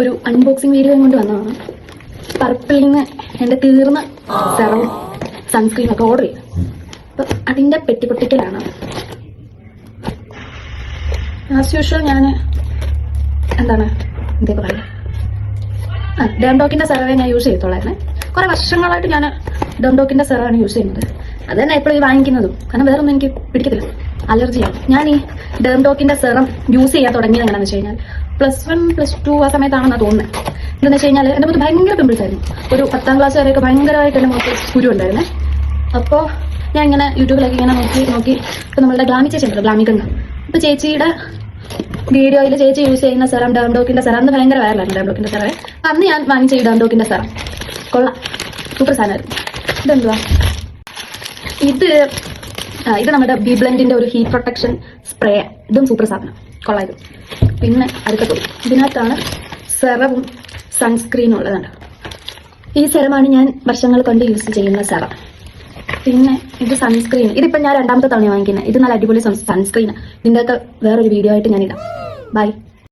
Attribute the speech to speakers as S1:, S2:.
S1: ഒരു unboxing video കൊണ്ട് വന്നതാണ്. പർപ്പിളിൽ നിന്ന് എൻ്റെ തീർന്ന സെറവും സൺസ്ക്രീനും ഒക്കെ ഓർഡർ ചെയ്തു. അപ്പം അതിൻ്റെ പെട്ടിപ്പൊട്ടിക്കലാണ്. ആസ് യൂഷ്വൽ ഞാൻ എന്തേ പറയുക, ഡേംഡോക്കിൻ്റെ സെറവേ ഞാൻ യൂസ് ചെയ്യത്തുള്ളായിരുന്നേ. കുറേ വർഷങ്ങളായിട്ട് ഞാൻ ഡേംഡോക്കിൻ്റെ സെറവാണ് യൂസ് ചെയ്യുന്നത്. അത് തന്നെ എപ്പോഴും വാങ്ങിക്കുന്നതും, കാരണം വേറൊന്നും എനിക്ക് പിടിക്കത്തില്ല, അലർജിയാണ്. ഞാൻ ഈ ഡേംഡോക്കിൻ്റെ സെറം യൂസ് ചെയ്യാൻ തുടങ്ങിയത് എങ്ങനെയാണെന്ന് വെച്ച് കഴിഞ്ഞാൽ +1 +2 ആ സമയത്താണെന്നാണ് തോന്നുന്നത്. എന്താണെന്ന് വെച്ച് കഴിഞ്ഞാൽ എൻ്റെ മുഖത്ത് ഭയങ്കര പിമ്പിൾസ് ആയിരുന്നു. ഒരു 10ാം ക്ലാസ് വരെയൊക്കെ ഭയങ്കരമായിട്ട് എൻ്റെ മുഖത്ത് കുരു ഉണ്ടായിരുന്നേ. അപ്പോൾ ഞാൻ ഇങ്ങനെ യൂട്യൂബിലൊക്കെ ഇങ്ങനെ നോക്കി ഇപ്പോൾ നമ്മളുടെ ഗ്ലാമി ചേച്ചി ഉണ്ടല്ലോ, ഗ്ലാമി കണ്ട, ഇപ്പോൾ ചേച്ചിയുടെ വീഡിയോയിൽ ചേച്ചി യൂസ് ചെയ്യുന്ന സെറം ഡേംഡോക്കിൻ്റെ സെറം അന്ന് ഭയങ്കര വൈറലായിരുന്നു. ഡേംഡോക്കിൻ്റെ സെറം അന്ന് ഞാൻ വാങ്ങിച്ച ഈ ഡേംഡോക്കിൻ്റെ സെറം കൊള്ളാം, സൂപ്പർ സാധനമായിരുന്നു. ഇതെന്തുവാ ഇത് നമ്മുടെ ബി ബ്ലെൻഡിന്റെ ഒരു ഹീറ്റ് പ്രൊട്ടക്ഷൻ സ്പ്രേ. ഇതും സൂപ്പർ സാധനം, കൊള്ളായത്. പിന്നെ അടുത്ത ഇതിനകത്താണ് സെറവും സൺസ്ക്രീനും ഉള്ളതുണ്ട്. ഈ സെറമാണ് ഞാൻ വർഷങ്ങൾ കൊണ്ട് യൂസ് ചെയ്യുന്ന സെറം. പിന്നെ ഇത് സൺസ്ക്രീൻ, ഇതിപ്പോൾ ഞാൻ 2ാമത്തെ തവണ വാങ്ങിക്കുന്നത്. ഇത് നല്ല അടിപൊളി സൺസ്ക്രീനാണ്. ഇതിൻ്റെ അകത്ത് വേറൊരു വീഡിയോ ആയിട്ട് ഞാനിടാം. ബൈ.